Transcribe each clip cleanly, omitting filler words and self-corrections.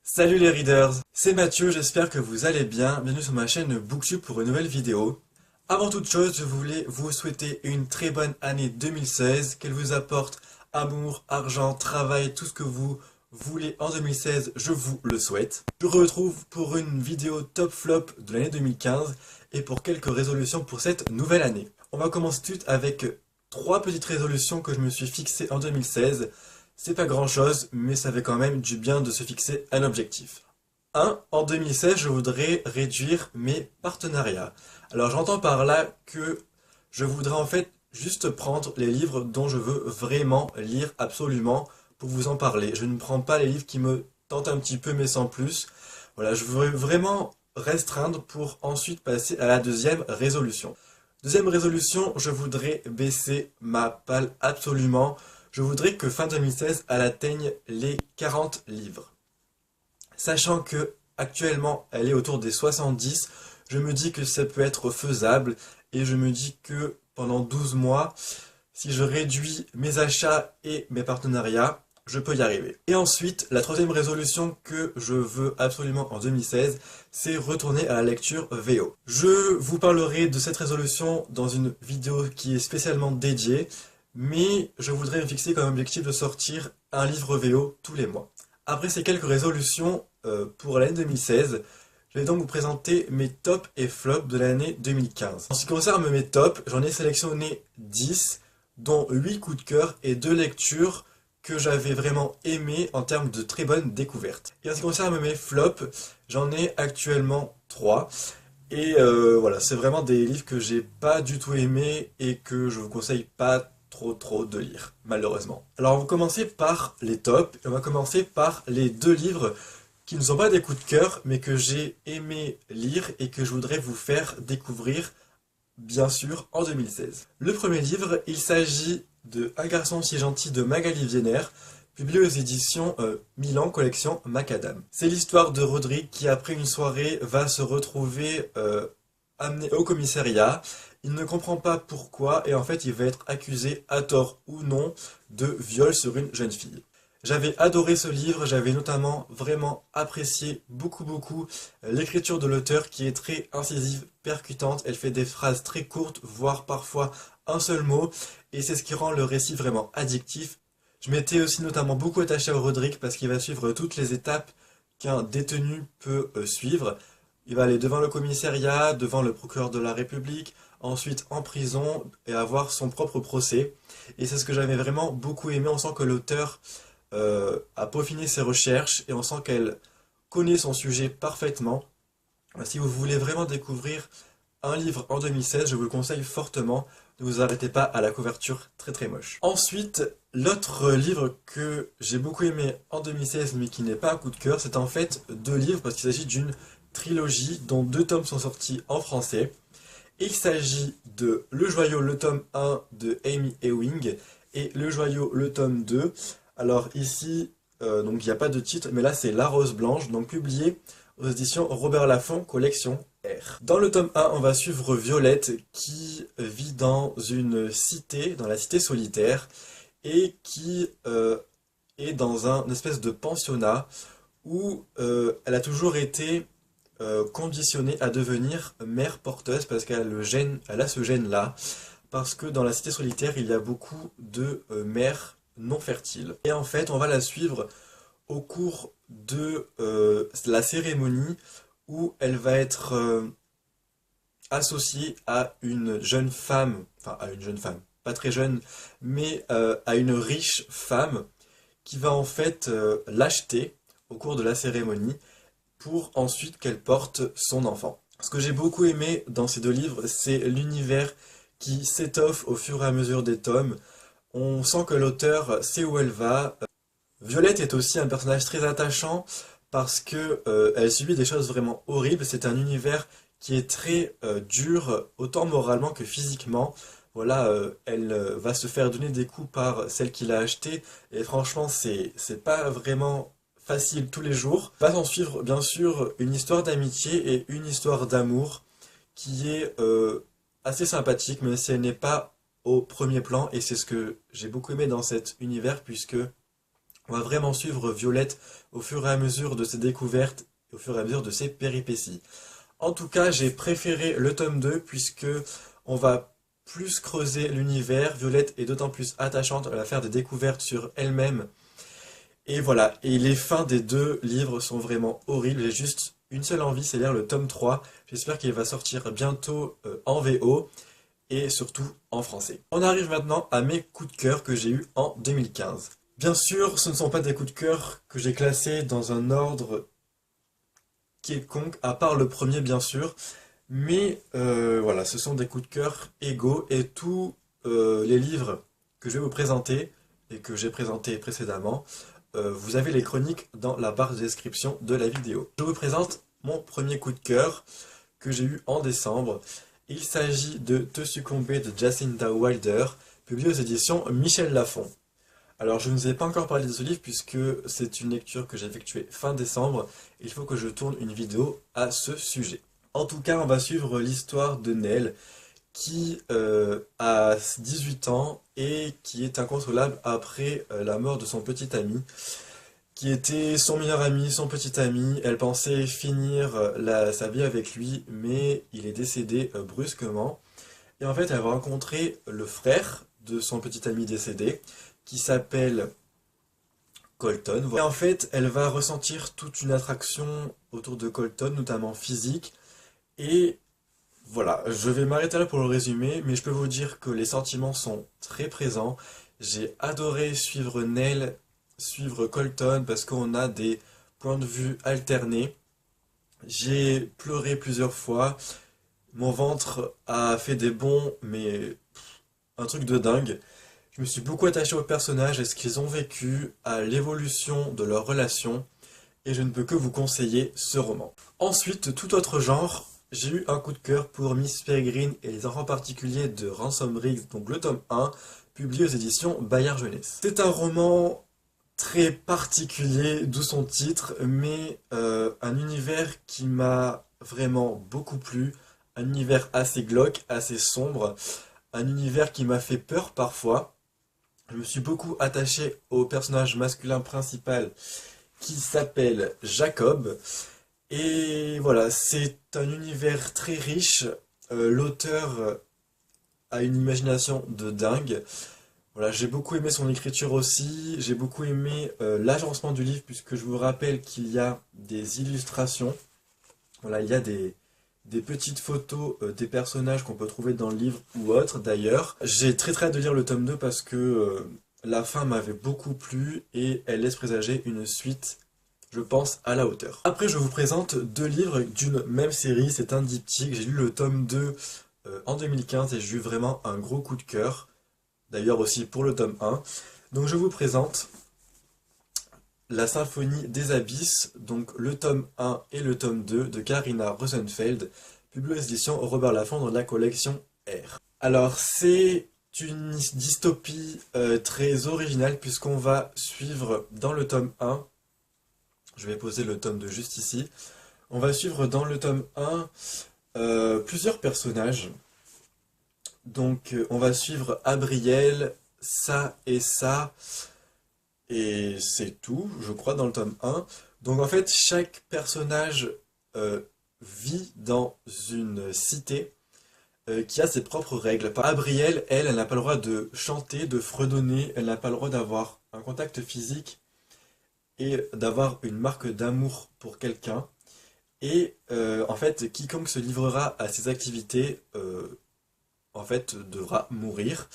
Salut les readers, c'est Mathieu, j'espère que vous allez bien. Bienvenue sur ma chaîne Booktube pour une nouvelle vidéo. Avant toute chose, je voulais vous souhaiter une très bonne année 2016, qu'elle vous apporte amour, argent, travail, tout ce que vous voulez en 2016, je vous le souhaite. Je vous retrouve pour une vidéo top flop de l'année 2015 et pour quelques résolutions pour cette nouvelle année. On va commencer tout de suite avec trois petites résolutions que je me suis fixées en 2016. C'est pas grand chose, mais ça fait quand même du bien de se fixer un objectif. 1. En 2016, je voudrais réduire mes partenariats. Alors j'entends par là que je voudrais en fait juste prendre les livres dont je veux vraiment lire absolument pour vous en parler. Je ne prends pas les livres qui me tentent un petit peu mais sans plus. Voilà, je veux vraiment restreindre pour ensuite passer à la deuxième résolution. Deuxième résolution, je voudrais baisser ma palle absolument. Je voudrais que fin 2016, elle atteigne les 40 livres. Sachant que actuellement, elle est autour des 70, je me dis que ça peut être faisable et je me dis que pendant 12 mois, si je réduis mes achats et mes partenariats, je peux y arriver. Et ensuite, la troisième résolution que je veux absolument en 2016, c'est retourner à la lecture VO. Je vous parlerai de cette résolution dans une vidéo qui est spécialement dédiée, mais je voudrais me fixer comme objectif de sortir un livre VO tous les mois. Après ces quelques résolutions pour l'année 2016, je vais donc vous présenter mes tops et flops de l'année 2015. En ce qui concerne mes tops, j'en ai sélectionné 10, dont 8 coups de cœur et 2 lectures que j'avais vraiment aimées en termes de très bonnes découvertes. Et en ce qui concerne mes flops, j'en ai actuellement 3. Et voilà, c'est vraiment des livres que j'ai pas du tout aimés et que je vous conseille pas trop de lire, malheureusement. Alors on va commencer par les tops, et on va commencer par les 2 livres qui ne sont pas des coups de cœur, mais que j'ai aimé lire et que je voudrais vous faire découvrir, bien sûr, en 2016. Le premier livre, il s'agit de Un garçon si gentil de Magali Vienner, publié aux éditions Milan, collection Macadam. C'est l'histoire de Rodrigue qui, après une soirée, va se retrouver amené au commissariat. Il ne comprend pas pourquoi et en fait il va être accusé à tort ou non de viol sur une jeune fille. J'avais adoré ce livre, j'avais notamment vraiment apprécié beaucoup l'écriture de l'auteur qui est très incisive, percutante, elle fait des phrases très courtes, voire parfois un seul mot, et c'est ce qui rend le récit vraiment addictif. Je m'étais aussi notamment beaucoup attaché à Rodrigue parce qu'il va suivre toutes les étapes qu'un détenu peut suivre. Il va aller devant le commissariat, devant le procureur de la République, ensuite en prison et avoir son propre procès. Et c'est ce que j'avais vraiment beaucoup aimé. On sent que l'auteur a peaufiné ses recherches et on sent qu'elle connaît son sujet parfaitement. Si vous voulez vraiment découvrir un livre en 2016, je vous le conseille fortement. Ne vous arrêtez pas à la couverture très moche. Ensuite, l'autre livre que j'ai beaucoup aimé en 2016 mais qui n'est pas un coup de cœur, c'est en fait 2 livres parce qu'il s'agit d'une trilogie dont 2 tomes sont sortis en français. Il s'agit de Le Joyau, le tome 1 de Amy Ewing et Le Joyau, le tome 2. Alors ici, donc il n'y a pas de titre, mais là c'est La Rose Blanche, donc publié aux éditions Robert Laffont, collection R. Dans le tome 1, on va suivre Violette qui vit dans une cité, dans la cité solitaire, et qui est dans un espèce de pensionnat où elle a toujours été conditionnée à devenir mère porteuse parce elle a ce gène-là, parce que dans la cité solitaire, il y a beaucoup de mères non fertiles. Et en fait, on va la suivre au cours de la cérémonie où elle va être associée à une jeune femme, enfin à une jeune femme, pas très jeune, mais à une riche femme qui va en fait l'acheter au cours de la cérémonie pour ensuite qu'elle porte son enfant. Ce que j'ai beaucoup aimé dans ces 2 livres, c'est l'univers qui s'étoffe au fur et à mesure des tomes. On sent que l'auteur sait où elle va. Violette est aussi un personnage très attachant parce que elle subit des choses vraiment horribles. C'est un univers qui est très dur, autant moralement que physiquement. Voilà, elle va se faire donner des coups par celle qui l'a achetée. Et franchement, c'est pas vraiment facile tous les jours. Va s'en suivre bien sûr une histoire d'amitié et une histoire d'amour qui est assez sympathique, mais si elle n'est pas au premier plan, et c'est ce que j'ai beaucoup aimé dans cet univers, puisque On va vraiment suivre Violette au fur et à mesure de ses découvertes et au fur et à mesure de ses péripéties. En tout cas, j'ai préféré le tome 2 puisque on va plus creuser l'univers. Violette est d'autant plus attachante, elle va faire des découvertes sur elle-même. Et voilà, et les fins des deux livres sont vraiment horribles. J'ai juste une seule envie, c'est lire le tome 3. J'espère qu'il va sortir bientôt en VO et surtout en français. On arrive maintenant à mes coups de cœur que j'ai eus en 2015. Bien sûr, ce ne sont pas des coups de cœur que j'ai classés dans un ordre quelconque, à part le premier bien sûr, mais voilà, ce sont des coups de cœur égaux et tous les livres que je vais vous présenter et que j'ai présentés précédemment, vous avez les chroniques dans la barre de description de la vidéo. Je vous présente mon premier coup de cœur que j'ai eu en décembre. Il s'agit de Te succomber de Jacinda Wilder, publié aux éditions Michel Lafon. Alors je ne vous ai pas encore parlé de ce livre puisque c'est une lecture que j'ai effectuée fin décembre. Il faut que je tourne une vidéo à ce sujet. En tout cas, on va suivre l'histoire de Nell qui a 18 ans et qui est inconsolable après la mort de son petit ami, qui était son meilleur ami, son petit ami. Elle pensait finir sa vie avec lui, mais il est décédé brusquement. Et en fait, elle va rencontrer le frère de son petit ami décédé, qui s'appelle Colton. Et en fait, elle va ressentir toute une attraction autour de Colton, notamment physique. Et voilà, je vais m'arrêter là pour le résumer, mais je peux vous dire que les sentiments sont très présents. J'ai adoré suivre Nell, suivre Colton, parce qu'on a des points de vue alternés. J'ai pleuré plusieurs fois. Mon ventre a fait des bonds, mais un truc de dingue. Je me suis beaucoup attaché aux personnages et ce qu'ils ont vécu, à l'évolution de leur relation, et je ne peux que vous conseiller ce roman. Ensuite, tout autre genre, j'ai eu un coup de cœur pour Miss Peregrine et les enfants particuliers de Ransom Riggs, donc le tome 1, publié aux éditions Bayard Jeunesse. C'est un roman très particulier, d'où son titre, mais un univers qui m'a vraiment beaucoup plu, un univers assez glauque, assez sombre, un univers qui m'a fait peur parfois. Je me suis beaucoup attaché au personnage masculin principal qui s'appelle Jacob. Et voilà, c'est un univers très riche. L'auteur a une imagination de dingue. Voilà, j'ai beaucoup aimé son écriture aussi. J'ai beaucoup aimé l'agencement du livre puisque je vous rappelle qu'il y a des illustrations. Voilà, il y a des petites photos des personnages qu'on peut trouver dans le livre ou autre d'ailleurs. J'ai très hâte de lire le tome 2 parce que la fin m'avait beaucoup plu et elle laisse présager une suite, je pense, à la hauteur. Après, je vous présente deux livres d'une même série, c'est un diptyque. J'ai lu le tome 2 en 2015 et j'ai eu vraiment un gros coup de cœur. D'ailleurs aussi pour le tome 1. Donc je vous présente La Symphonie des Abysses, donc le tome 1 et le tome 2 de Karina Rosenfeld, publié aux éditions Robert Laffont dans la collection R. Alors c'est une dystopie très originale puisqu'on va suivre dans le tome 1, je vais poser le tome 2 juste ici, on va suivre dans le tome 1 plusieurs personnages. Donc on va suivre Abriel, ça et ça. Et c'est tout, je crois, dans le tome 1. Donc en fait, chaque personnage vit dans une cité qui a ses propres règles. Abriel, elle n'a pas le droit de chanter, de fredonner, elle n'a pas le droit d'avoir un contact physique et d'avoir une marque d'amour pour quelqu'un. Et en fait, quiconque se livrera à ces activités, en fait, devra mourir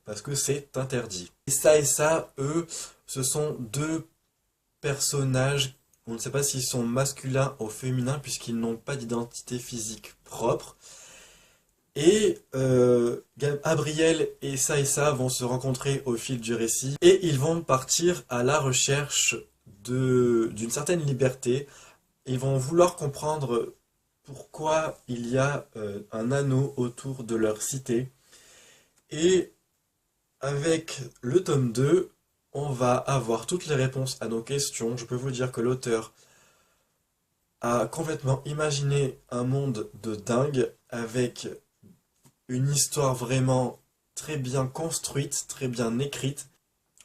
parce que c'est interdit. Et ça, eux, ce sont deux personnages, on ne sait pas s'ils sont masculins ou féminins puisqu'ils n'ont pas d'identité physique propre. Et Abriel et ça vont se rencontrer au fil du récit et ils vont partir à la recherche d'une certaine liberté. Ils vont vouloir comprendre pourquoi il y a un anneau autour de leur cité. Et avec le tome 2, on va avoir toutes les réponses à nos questions. Je peux vous dire que l'auteur a complètement imaginé un monde de dingue avec une histoire vraiment très bien construite, très bien écrite.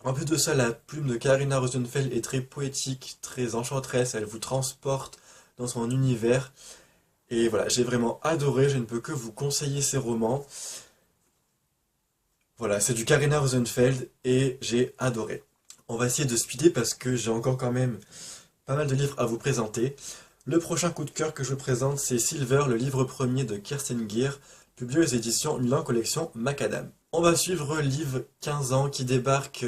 En plus de ça, la plume de Karina Rosenfeld est très poétique, très enchanteresse, elle vous transporte dans son univers. Et voilà, j'ai vraiment adoré, je ne peux que vous conseiller ces romans. Voilà, c'est du Karina Rosenfeld et j'ai adoré. On va essayer de speeder parce que j'ai encore quand même pas mal de livres à vous présenter. Le prochain coup de cœur que je vous présente, c'est Silver, le livre premier de Kirsten Gere, publié aux éditions Milan Collection Macadam. On va suivre Liv, 15 ans, qui débarque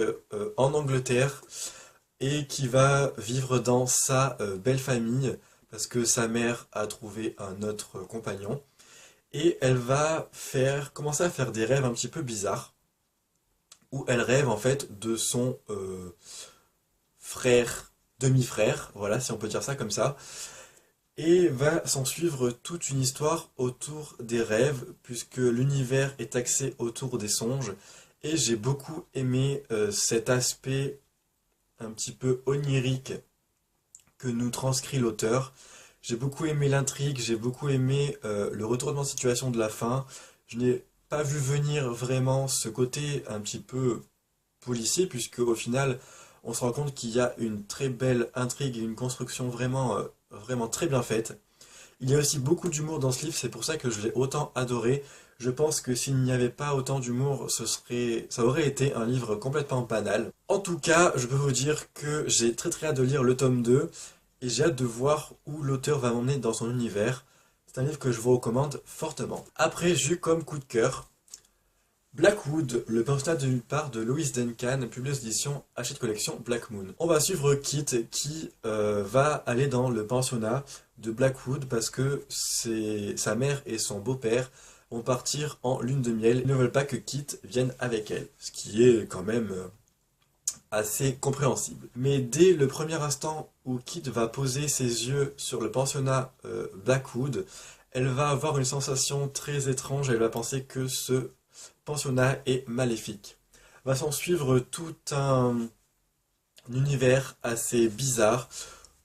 en Angleterre et qui va vivre dans sa belle famille parce que sa mère a trouvé un autre compagnon. Et elle va commencer à faire des rêves un petit peu bizarres où elle rêve en fait de son frère, demi-frère, voilà si on peut dire ça comme ça, et va s'en suivre toute une histoire autour des rêves, puisque l'univers est axé autour des songes, et j'ai beaucoup aimé cet aspect un petit peu onirique que nous transcrit l'auteur. J'ai beaucoup aimé l'intrigue, j'ai beaucoup aimé le retournement de situation de la fin. Je n'ai pas vu venir vraiment ce côté un petit peu policier, puisque au final, on se rend compte qu'il y a une très belle intrigue et une construction vraiment très bien faite. Il y a aussi beaucoup d'humour dans ce livre, c'est pour ça que je l'ai autant adoré. Je pense que s'il n'y avait pas autant d'humour, ça aurait été un livre complètement banal. En tout cas, je peux vous dire que j'ai très hâte de lire le tome 2 et j'ai hâte de voir où l'auteur va m'emmener dans son univers. C'est un livre que je vous recommande fortement. Après, j'ai eu comme coup de cœur Blackwood, le pensionnat de nulle part de Louise Duncan, publié aux éditions Hachette Collection Black Moon. On va suivre Kit qui va aller dans le pensionnat de Blackwood parce que sa mère et son beau-père vont partir en lune de miel. Ils ne veulent pas que Kit vienne avec elle, ce qui est quand même assez compréhensible. Mais dès le premier instant où Kit va poser ses yeux sur le pensionnat Blackwood, elle va avoir une sensation très étrange, elle va penser que ce pensionnat est maléfique. Va s'en suivre tout un univers assez bizarre,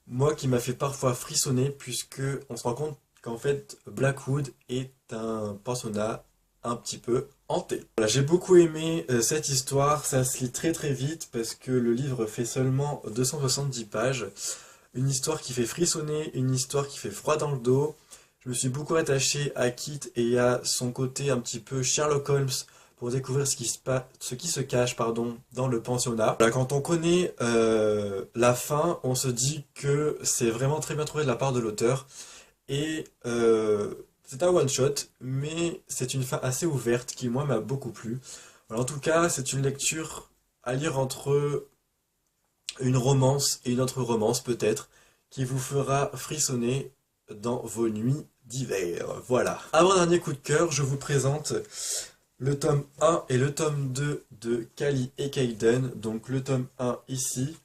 moi qui m'a fait parfois frissonner puisque on se rend compte qu'en fait Blackwood est un pensionnat un petit peu hanté. Voilà, j'ai beaucoup aimé cette histoire, ça se lit très vite parce que le livre fait seulement 270 pages. Une histoire qui fait frissonner, une histoire qui fait froid dans le dos. Je me suis beaucoup attaché à Kit et à son côté un petit peu Sherlock Holmes pour découvrir ce qui se cache dans le pensionnat. Voilà, quand on connaît la fin, on se dit que c'est vraiment très bien trouvé de la part de l'auteur. Et c'est un one-shot, mais c'est une fin assez ouverte qui, moi, m'a beaucoup plu. Voilà, en tout cas, c'est une lecture à lire entre une romance et une autre romance, peut-être, qui vous fera frissonner dans vos nuits d'hiver. Voilà. Avant-dernier coup de cœur, je vous présente le tome 1 et le tome 2 de Cally et Kayden. Donc le tome 1 ici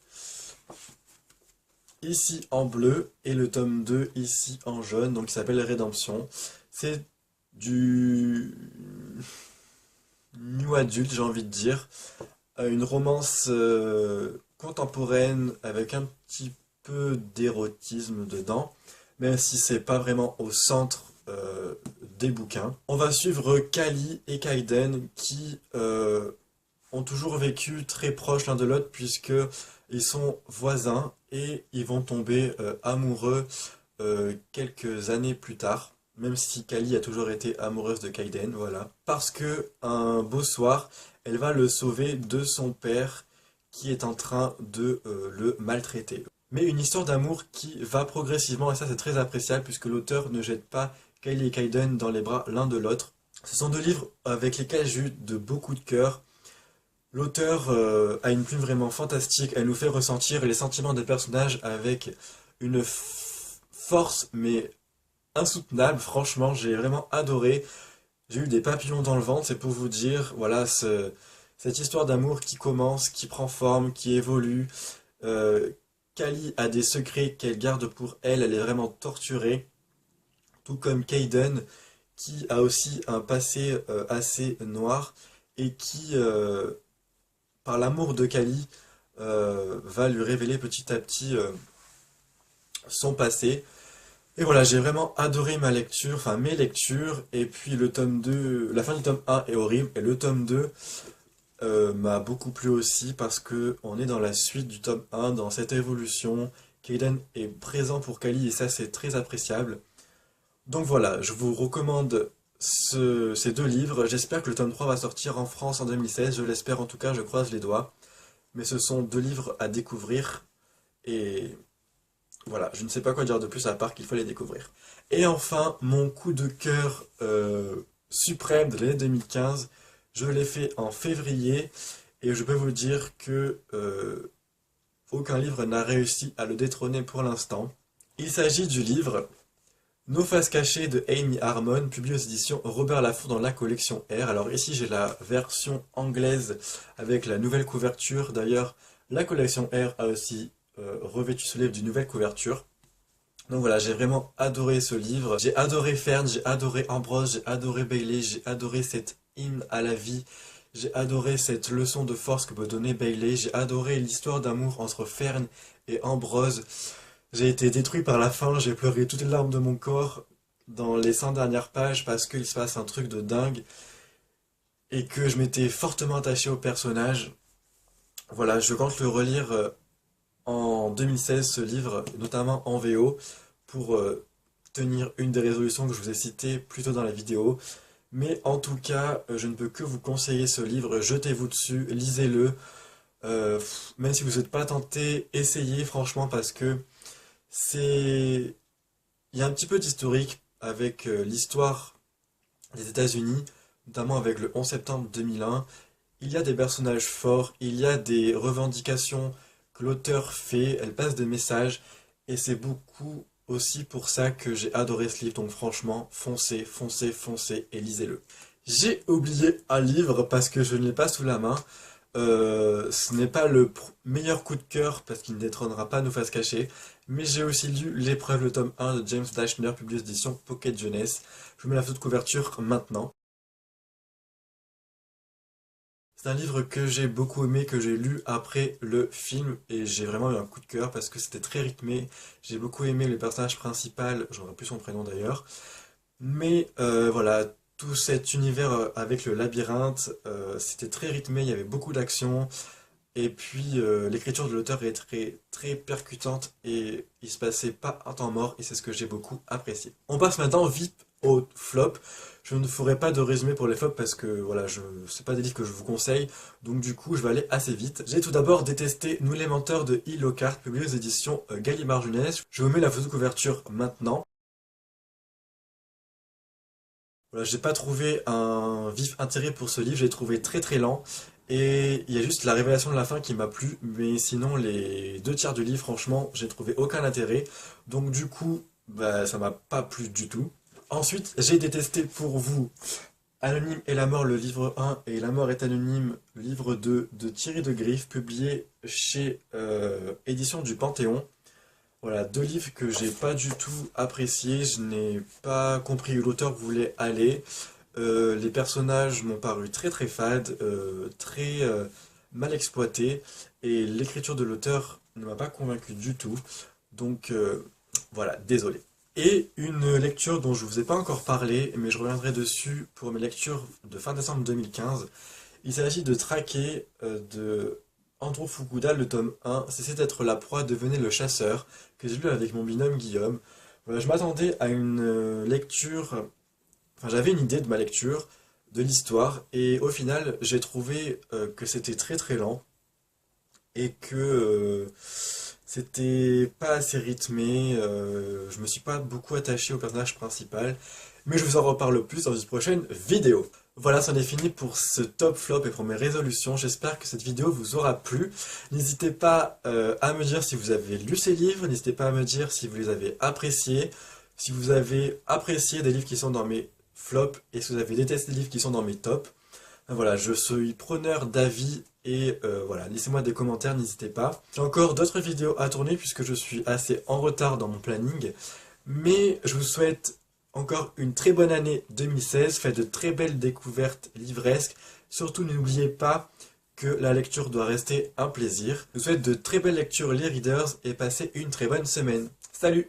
en bleu, et le tome 2 ici en jaune, donc il s'appelle Rédemption. C'est du new adulte, j'ai envie de dire. Une romance contemporaine avec un petit peu d'érotisme dedans, même si c'est pas vraiment au centre des bouquins. On va suivre Cally et Kayden qui ont toujours vécu très proches l'un de l'autre puisque ils sont voisins et ils vont tomber amoureux quelques années plus tard. Même si Cally a toujours été amoureuse de Kayden, voilà. Parce que un beau soir, elle va le sauver de son père qui est en train de le maltraiter. Mais une histoire d'amour qui va progressivement, et ça c'est très appréciable puisque l'auteur ne jette pas Cally et Kayden dans les bras l'un de l'autre. Ce sont deux livres avec lesquels j'ai eu de beaucoup de cœur. L'auteur a une plume vraiment fantastique, elle nous fait ressentir les sentiments des personnages avec une force mais insoutenable, franchement j'ai vraiment adoré. J'ai eu des papillons dans le ventre, c'est pour vous dire, voilà, cette histoire d'amour qui commence, qui prend forme, qui évolue. Euh, Cally a des secrets qu'elle garde pour elle, elle est vraiment torturée. Tout comme Kayden, qui a aussi un passé assez noir et qui, par l'amour de Cally, va lui révéler petit à petit son passé. Et voilà, j'ai vraiment adoré ma lecture, enfin mes lectures, et puis le tome 2, la fin du tome 1 est horrible, et le tome 2 m'a beaucoup plu aussi parce que on est dans la suite du tome 1, dans cette évolution. Kaden est présent pour Kali et ça c'est très appréciable. Donc voilà, je vous recommande ces deux livres. J'espère que le tome 3 va sortir en France en 2016, je l'espère en tout cas, je croise les doigts. Mais ce sont deux livres à découvrir et voilà, je ne sais pas quoi dire de plus à part qu'il faut les découvrir. Et enfin, mon coup de cœur suprême de l'année 2015, je l'ai fait en février et je peux vous dire que aucun livre n'a réussi à le détrôner pour l'instant. Il s'agit du livre Nos faces cachées de Amy Harmon, publié aux éditions Robert Laffont dans la collection R. Alors ici j'ai la version anglaise avec la nouvelle couverture. D'ailleurs, la collection R a aussi revêtu ce livre d'une nouvelle couverture. Donc voilà, j'ai vraiment adoré ce livre. J'ai adoré Fern, j'ai adoré Ambrose, j'ai adoré Bailey, j'ai adoré cette hymne à la vie. J'ai adoré cette leçon de force que peut donner Bailey. J'ai adoré l'histoire d'amour entre Fern et Ambrose. J'ai été détruit par la fin, j'ai pleuré toutes les larmes de mon corps dans les 100 dernières pages parce qu'il se passe un truc de dingue et que je m'étais fortement attaché au personnage. Voilà, je compte le relire en 2016 ce livre, notamment en VO, pour tenir une des résolutions que je vous ai citées plus tôt dans la vidéo. Mais en tout cas, je ne peux que vous conseiller ce livre, jetez-vous dessus, lisez-le. Même si vous n'êtes pas tenté, essayez franchement parce que c'est... Il y a un petit peu d'historique avec l'histoire des États-Unis, notamment avec le 11 septembre 2001. Il y a des personnages forts, il y a des revendications que l'auteur fait, elle passe des messages, et c'est beaucoup aussi pour ça que j'ai adoré ce livre, donc franchement, foncez, foncez, foncez et lisez-le. J'ai oublié un livre parce que je ne l'ai pas sous la main. Ce n'est pas le meilleur coup de cœur parce qu'il ne détrônera pas Nos faces cachées, mais j'ai aussi lu L'épreuve, le tome 1 de James Dashner, publié aux éditions Pocket Jeunesse. Je vous mets la photo de couverture maintenant. C'est un livre que j'ai beaucoup aimé, que j'ai lu après le film, et j'ai vraiment eu un coup de cœur parce que c'était très rythmé. J'ai beaucoup aimé le personnage principal, j'en plus son prénom d'ailleurs. Mais voilà, tout cet univers avec le labyrinthe, c'était très rythmé, il y avait beaucoup d'action. Et puis l'écriture de l'auteur est très, très percutante et il se passait pas un temps mort et c'est ce que j'ai beaucoup apprécié. On passe maintenant vite au flop. Je ne ferai pas de résumé pour les flops parce que voilà, c'est pas des livres que je vous conseille, donc du coup je vais aller assez vite. J'ai tout d'abord détesté Nous les menteurs de E. Lockhart, publié aux éditions Gallimard Jeunesse. Je vous mets la photo de couverture maintenant. Voilà, j'ai pas trouvé un vif intérêt pour ce livre, j'ai trouvé très très lent. Et il y a juste la révélation de la fin qui m'a plu, mais sinon les deux tiers du livre, franchement, j'ai trouvé aucun intérêt. Donc du coup, bah, ça m'a pas plu du tout. Ensuite, j'ai détesté pour vous Anonyme et la mort, le livre 1, et La mort est anonyme, le livre 2 de Thierry de Griff, publié chez Éditions du Panthéon. Voilà, deux livres que j'ai pas du tout appréciés, je n'ai pas compris où l'auteur voulait aller. Les personnages m'ont paru très très fades, très mal exploités, et l'écriture de l'auteur ne m'a pas convaincu du tout. Donc voilà, désolé. Et une lecture dont je ne vous ai pas encore parlé, mais je reviendrai dessus pour mes lectures de fin décembre 2015. Il s'agit de Traqué de Andrew Fukuda, le tome 1. Cessez d'être la proie, devenez le chasseur, que j'ai lu avec mon binôme Guillaume. Voilà, je m'attendais à une lecture. Enfin, j'avais une idée de ma lecture, de l'histoire, et au final, j'ai trouvé que c'était très très lent et que c'était pas assez rythmé. Je me suis pas beaucoup attaché au personnage principal, mais je vous en reparle plus dans une prochaine vidéo. Voilà, c'en est fini pour ce top flop et pour mes résolutions. J'espère que cette vidéo vous aura plu. N'hésitez pas à me dire si vous avez lu ces livres, n'hésitez pas à me dire si vous les avez appréciés, si vous avez apprécié des livres qui sont dans mes flops et si vous avez détesté des livres qui sont dans mes tops. Voilà, je suis preneur d'avis et voilà, laissez-moi des commentaires, n'hésitez pas. J'ai encore d'autres vidéos à tourner puisque je suis assez en retard dans mon planning, mais je vous souhaite encore une très bonne année 2016, faites de très belles découvertes livresques. Surtout n'oubliez pas que la lecture doit rester un plaisir. Je vous souhaite de très belles lectures les readers et passez une très bonne semaine. Salut!